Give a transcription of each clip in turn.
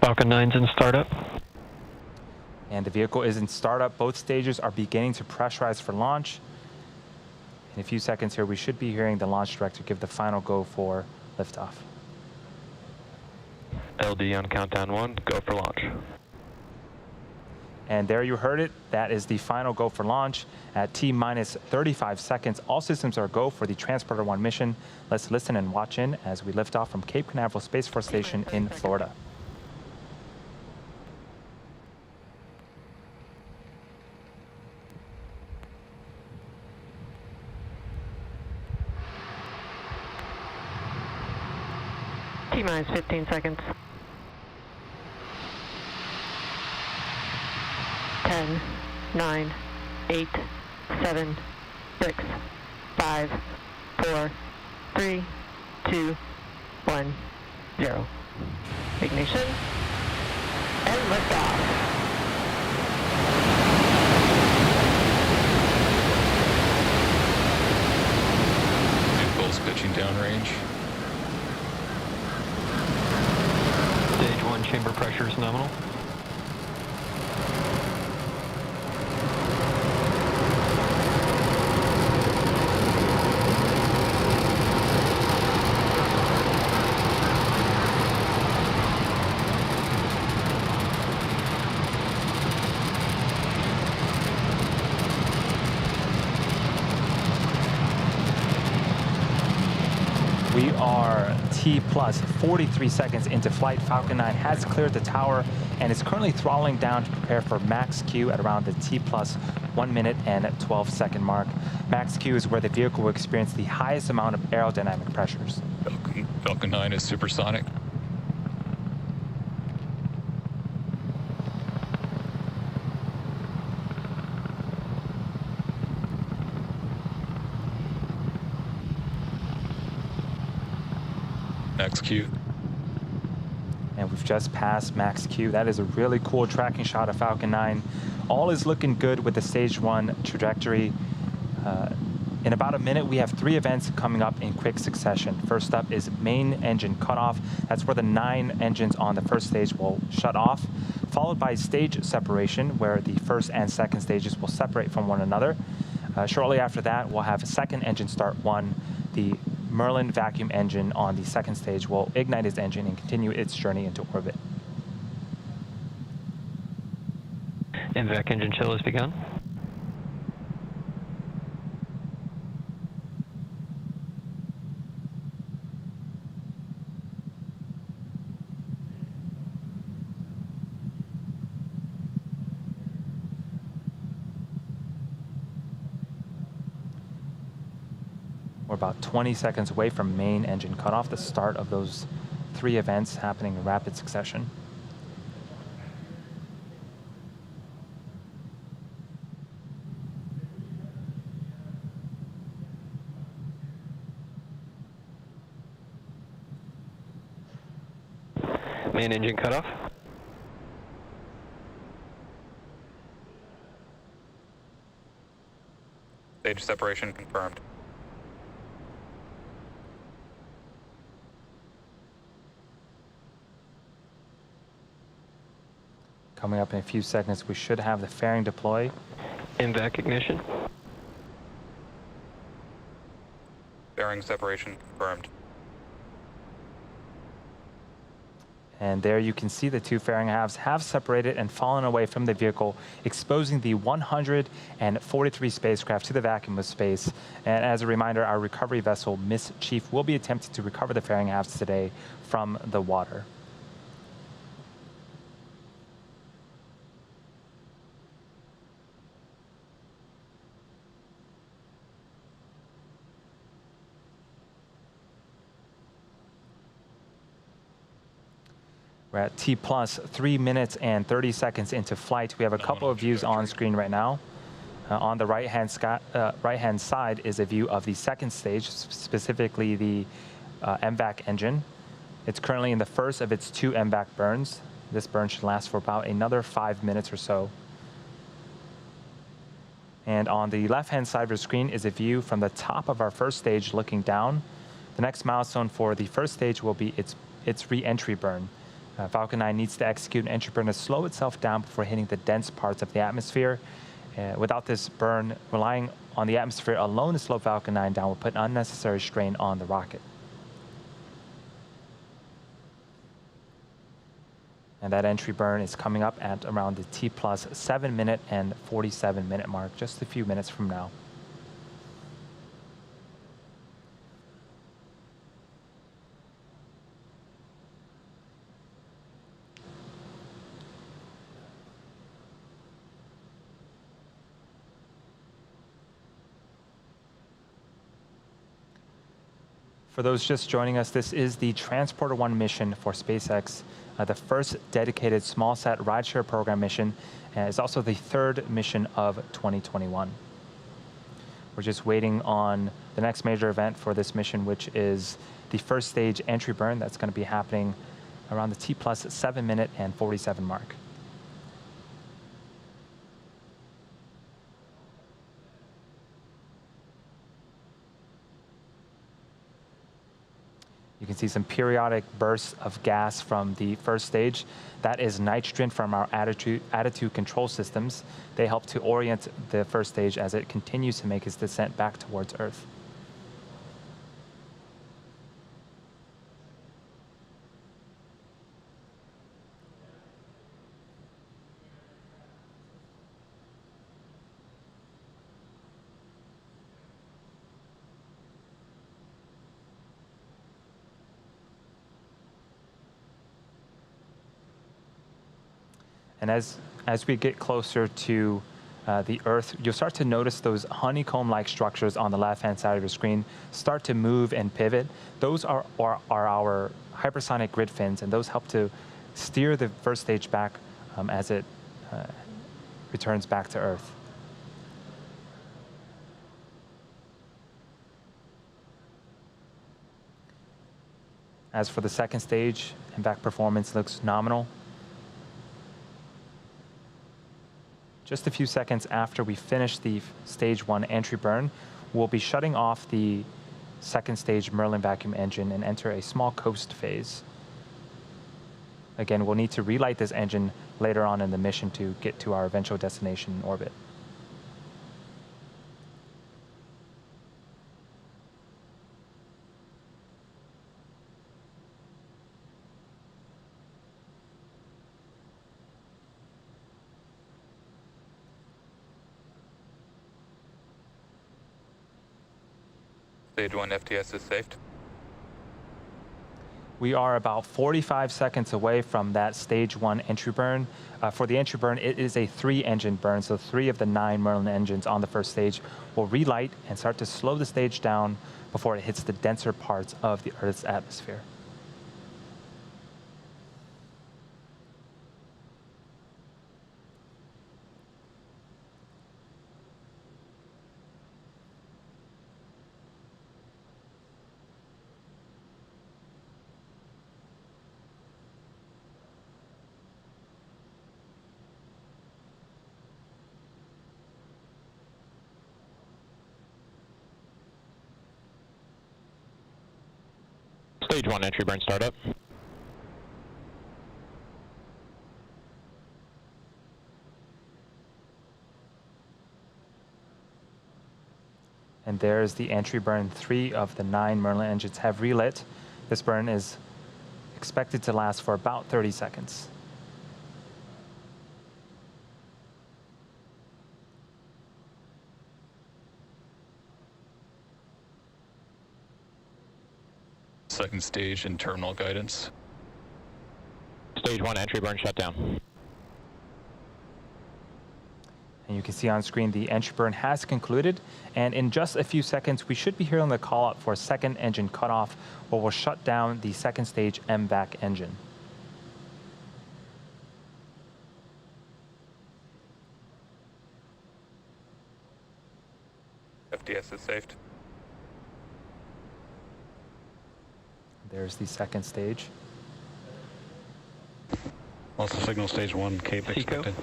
Falcon 9's in startup. And the vehicle is in startup. Both stages are beginning to pressurize for launch. In a few seconds here, we should be hearing the launch director give the final go for liftoff. LD on countdown 1, go for launch. And there you heard it. That is the final go for launch at T-minus 35 seconds. All systems are go for the Transporter-1 mission. Let's listen and watch in as we lift off from Cape Canaveral Space Force Station in Florida. T-minus 15 seconds. 10, 9, 8, 7, 6, 5, 4, 3, 2, 1, 0. Ignition and liftoff. Impulse pitching downrange. Stage 1 chamber pressure is nominal. We are T plus 43 seconds into flight. Falcon 9 has cleared the tower and is currently throttling down to prepare for max Q at around the T plus 1 minute and 12 second mark. Max Q is where the vehicle will experience the highest amount of aerodynamic pressures. Falcon 9 is supersonic. Max Q. And we've just passed max Q. That is a really cool tracking shot of Falcon 9. All is looking good with the stage 1 trajectory. In about a minute, we have 3 events coming up in quick succession. First up is main engine cutoff. That's where the 9 engines on the first stage will shut off, followed by stage separation, where the first and second stages will separate from one another. Shortly after that, we'll have second engine start 1. The Merlin vacuum engine on the second stage will ignite its engine and continue its journey into orbit. MVAC engine chill has begun. We're about 20 seconds away from main engine cutoff, the start of those 3 events happening in rapid succession. Main engine cutoff. Stage separation confirmed. Coming up in a few seconds, we should have the fairing deploy. MVAC ignition. Fairing separation confirmed. And there you can see the 2 fairing halves have separated and fallen away from the vehicle, exposing the 143 spacecraft to the vacuum of space. And as a reminder, our recovery vessel, Miss Chief, will be attempting to recover the fairing halves today from the water. We're at T plus 3 minutes and 30 seconds into flight. We have a couple of views on screen right now. On the right-hand side is a view of the second stage, specifically the MVAC engine. It's currently in the first of its 2 MVAC burns. This burn should last for about another 5 minutes or so. And on the left-hand side of your screen is a view from the top of our first stage looking down. The next milestone for the first stage will be its re-entry burn. Falcon 9 needs to execute an entry burn to slow itself down before hitting the dense parts of the atmosphere. Without this burn, relying on the atmosphere alone to slow Falcon 9 down will put unnecessary strain on the rocket. And that entry burn is coming up at around the T plus 7 minute and 47 minute mark, just a few minutes from now. For those just joining us, this is the Transporter-1 mission for SpaceX, the first dedicated SmallSat Rideshare Program mission, and it's also the third mission of 2021. We're just waiting on the next major event for this mission, which is the first stage entry burn. That's going to be happening around the T plus 7 minute and 47 mark. You can see some periodic bursts of gas from the first stage. That is nitrogen from our attitude control systems. They help to orient the first stage as it continues to make its descent back towards Earth. And as we get closer to the Earth, you'll start to notice those honeycomb-like structures on the left-hand side of your screen start to move and pivot. Those are our hypersonic grid fins, and those help to steer the first stage back as it returns back to Earth. As for the second stage, impact performance looks nominal. Just a few seconds after we finish the stage 1 entry burn, we'll be shutting off the second stage Merlin vacuum engine and enter a small coast phase. Again, we'll need to relight this engine later on in the mission to get to our eventual destination in orbit. Stage 1 FTS is saved. We are about 45 seconds away from that stage 1 entry burn. For the entry burn, it is a 3-engine burn, so 3 of the 9 Merlin engines on the first stage will relight and start to slow the stage down before it hits the denser parts of the Earth's atmosphere. Stage 1 entry burn startup. And there's the entry burn. 3 of the 9 Merlin engines have relit. This burn is expected to last for about 30 seconds. Second stage and terminal guidance. Stage 1 entry burn shut down. And you can see on screen the entry burn has concluded, and in just a few seconds we should be hearing the call out for a second engine cutoff, where we'll shut down the second stage MVAC engine. FTS is saved. There's the second stage. Also signal stage 1, Cape expected.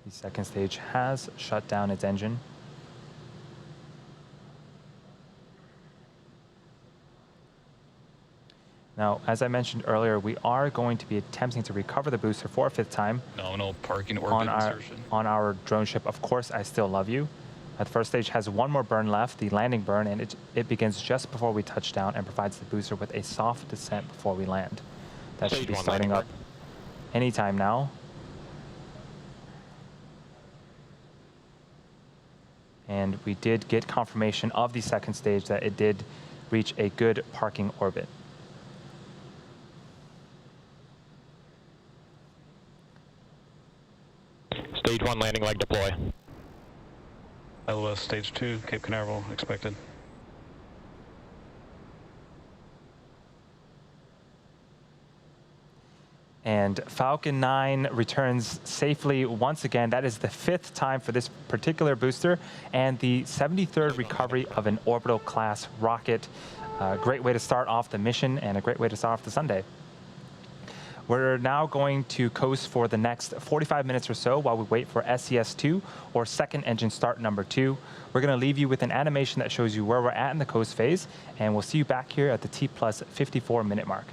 The second stage has shut down its engine. Now, as I mentioned earlier, we are going to be attempting to recover the booster for a 5th time Nominal parking orbit insertion. on our drone ship. Of course, I Still Love You. The first stage has one more burn left, the landing burn, and it begins just before we touch down and provides the booster with a soft descent before we land. That should be starting up anytime now. And we did get confirmation of the 2nd stage that it did reach a good parking orbit. Stage 1 landing leg deploy. LOS stage 2, Cape Canaveral expected. And Falcon 9 returns safely once again. That is the 5th time for this particular booster and the 73rd recovery of an orbital class rocket. Great way to start off the mission and a great way to start off the Sunday. We're now going to coast for the next 45 minutes or so while we wait for SES-II, or second engine start number 2. We're going to leave you with an animation that shows you where we're at in the coast phase, and we'll see you back here at the T plus 54 minute mark.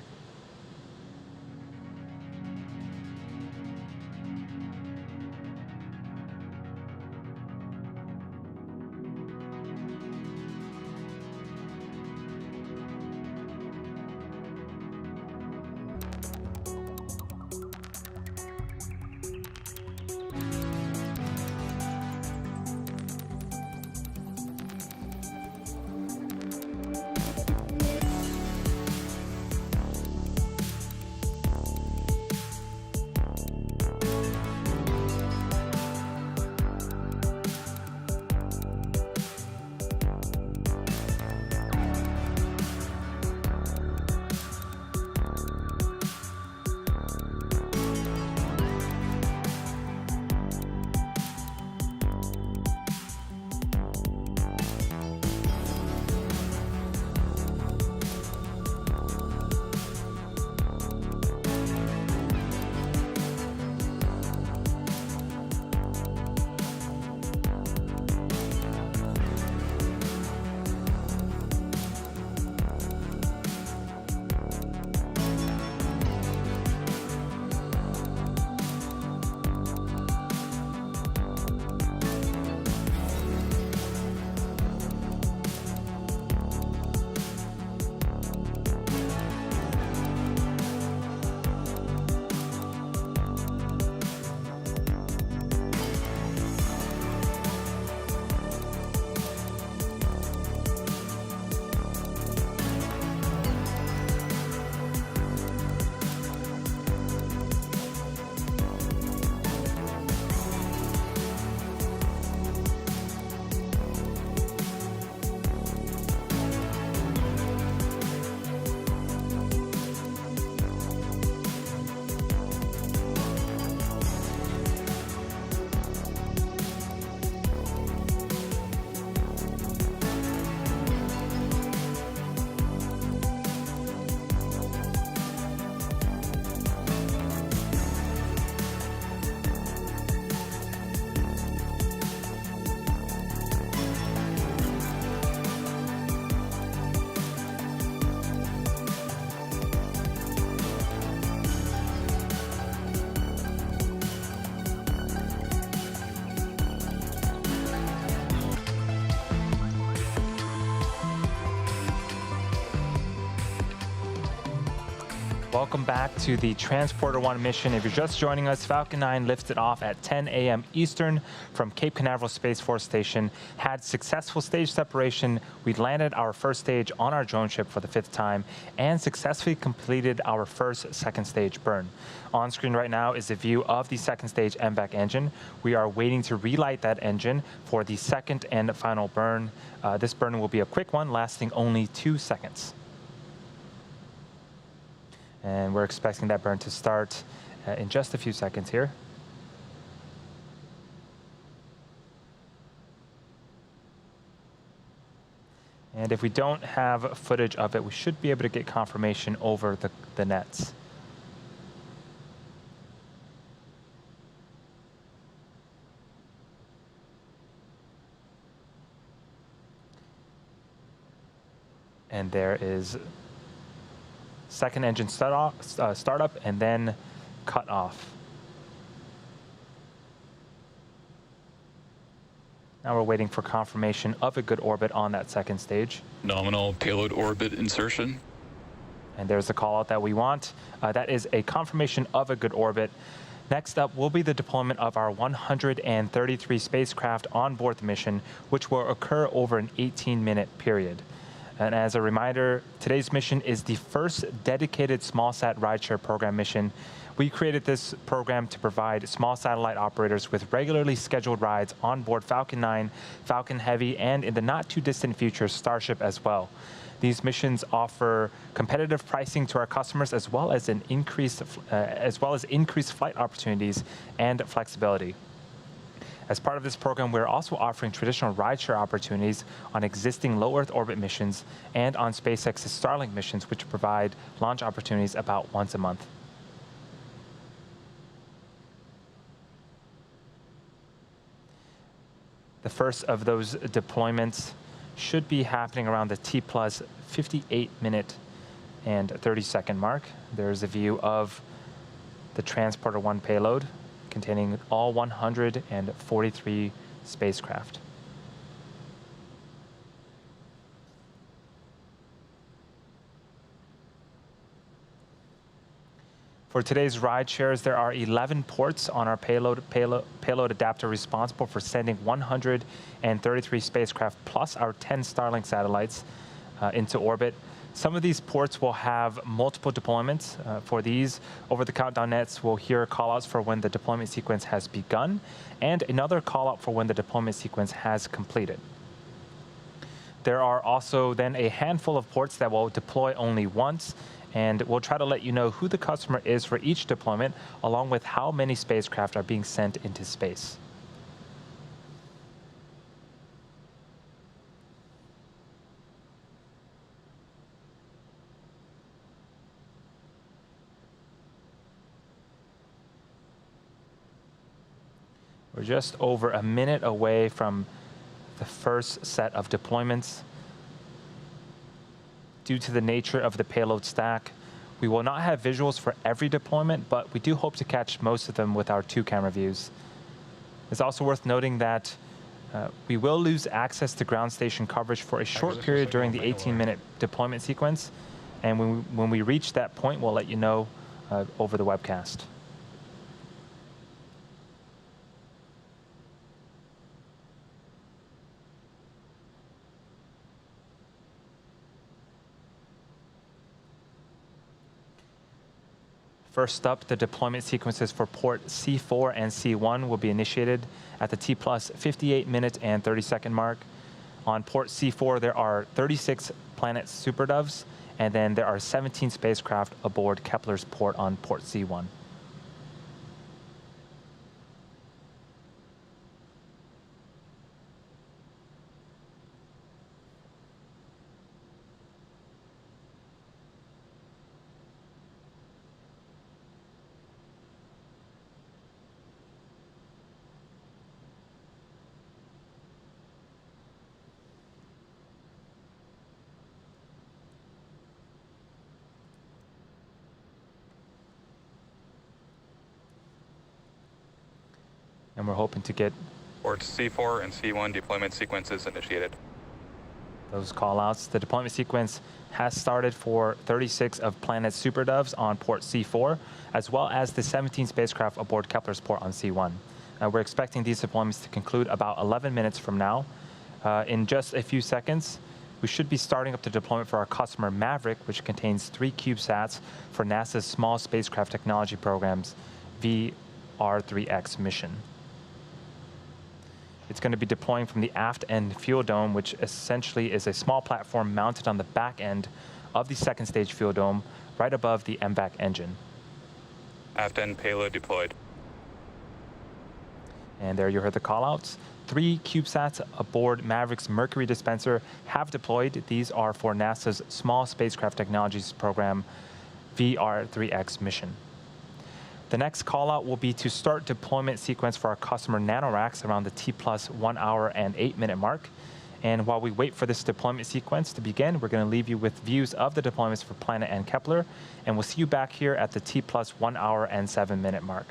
Welcome back to the Transporter-1 mission. If you're just joining us, Falcon 9 lifted off at 10 a.m. Eastern from Cape Canaveral Space Force Station, had successful stage separation. We landed our first stage on our drone ship for the 5th time and successfully completed our first second stage burn. On screen right now is a view of the second stage MVAC engine. We are waiting to relight that engine for the second and final burn. This burn will be a quick one, lasting only 2 seconds. And we're expecting that burn to start in just a few seconds here. And if we don't have footage of it, we should be able to get confirmation over the nets. And there is second engine startup, and then cut off. Now we're waiting for confirmation of a good orbit on that second stage. Nominal payload orbit insertion. And there's the call out that we want. That is a confirmation of a good orbit. Next up will be the deployment of our 133 spacecraft on board the mission, which will occur over an 18-minute period. And as a reminder, today's mission is the first dedicated SmallSat Rideshare Program mission. We created this program to provide small satellite operators with regularly scheduled rides on board Falcon 9, Falcon Heavy, and in the not-too-distant future, Starship as well. These missions offer competitive pricing to our customers, as well as increased flight opportunities and flexibility. As part of this program, we're also offering traditional rideshare opportunities on existing low Earth orbit missions and on SpaceX's Starlink missions, which provide launch opportunities about once a month. The first of those deployments should be happening around the T plus 58-minute and 30-second mark. There's a view of the Transporter-1 payload containing all 143 spacecraft. For today's ride shares, there are 11 ports on our payload adapter responsible for sending 133 spacecraft plus our 10 Starlink satellites into orbit. Some of these ports will have multiple deployments. For these, over the countdown nets, we'll hear callouts for when the deployment sequence has begun and another callout for when the deployment sequence has completed. There are also then a handful of ports that will deploy only once, and we'll try to let you know who the customer is for each deployment, along with how many spacecraft are being sent into space. We're just over a minute away from the first set of deployments. Due to the nature of the payload stack, we will not have visuals for every deployment, but we do hope to catch most of them with our 2-camera views. It's also worth noting that we will lose access to ground station coverage for a short period during the 18-minute deployment sequence, and when we reach that point, we'll let you know over the webcast. First up, the deployment sequences for port C4 and C1 will be initiated at the T plus 58-minute and 30-second mark. On port C4, there are 36 Planet SuperDoves, and then there are 17 spacecraft aboard Kepler's port on port C1. And we're hoping to get Ports C4 and C1 deployment sequences initiated. those callouts. The deployment sequence has started for 36 of Planet's SuperDoves on port C4, as well as the 17 spacecraft aboard Kepler's port on C1. We're expecting these deployments to conclude about 11 minutes from now. In just a few seconds, we should be starting up the deployment for our customer Maverick, which contains 3 CubeSats for NASA's Small Spacecraft Technology Program's VR-3X mission. It's going to be deploying from the aft end fuel dome, which essentially is a small platform mounted on the back end of the second stage fuel dome, right above the MVAC engine. Aft end payload deployed. And there you heard the callouts. 3 CubeSats aboard Maverick's Mercury dispenser have deployed. These are for NASA's Small Spacecraft Technologies Program VR-3X mission. The next call out will be to start deployment sequence for our customer NanoRacks around the T plus 1 hour and 8 minute mark. And while we wait for this deployment sequence to begin, we're going to leave you with views of the deployments for Planet and Kepler. And we'll see you back here at the T+ 1 hour and 7 minute mark.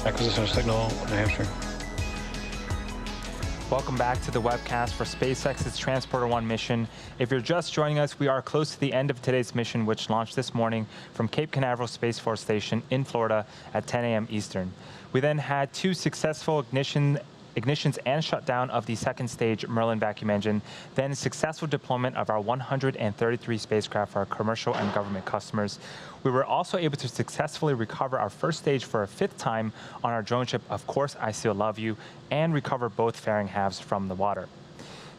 Acquisition of signal, New Hampshire. Welcome back to the webcast for SpaceX's Transporter-1 mission. If you're just joining us, we are close to the end of today's mission, which launched this morning from Cape Canaveral Space Force Station in Florida at 10 a.m. Eastern. We then had 2 successful ignitions and shutdown of the second stage Merlin vacuum engine, then successful deployment of our 133 spacecraft for our commercial and government customers. We were also able to successfully recover our first stage for a 5th time on our drone ship, Of Course I Still Love You, and recover both fairing halves from the water.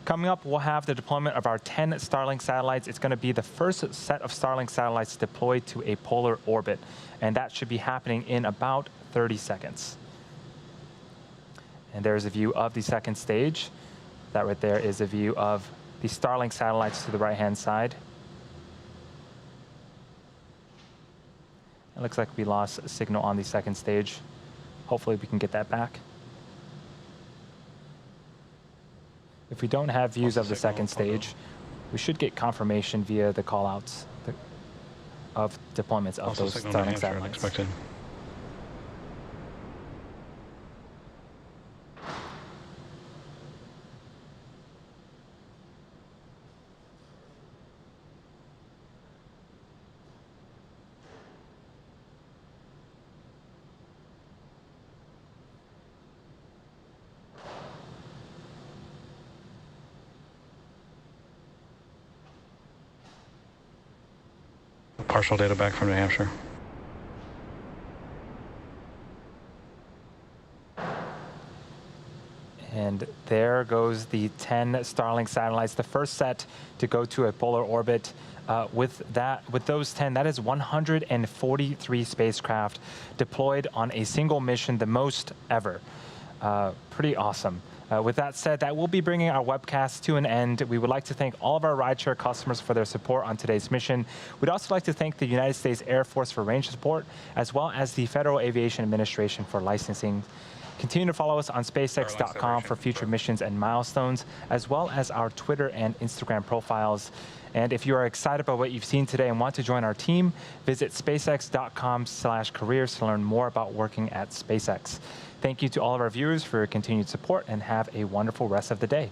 Coming up, we'll have the deployment of our 10 Starlink satellites. It's going to be the first set of Starlink satellites deployed to a polar orbit, and that should be happening in about 30 seconds. And there's a view of the second stage. That right there is a view of the Starlink satellites to the right-hand side. It looks like we lost a signal on the second stage. Hopefully we can get that back. If we don't have views of the second stage, we should get confirmation via the callouts of deployments of those Starlink satellites. Expected. Partial data back from New Hampshire. And there goes the 10 Starlink satellites, the first set to go to a polar orbit. With those 10, that is 143 spacecraft deployed on a single mission, the most ever. Pretty awesome. With that said, that will be bringing our webcast to an end. We would like to thank all of our rideshare customers for their support on today's mission. We'd also like to thank the United States Air Force for range support, as well as the Federal Aviation Administration for licensing. Continue to follow us on SpaceX.com for future missions and milestones, as well as our Twitter and Instagram profiles. And if you are excited about what you've seen today and want to join our team, visit SpaceX.com/careers to learn more about working at SpaceX. Thank you to all of our viewers for your continued support, and have a wonderful rest of the day.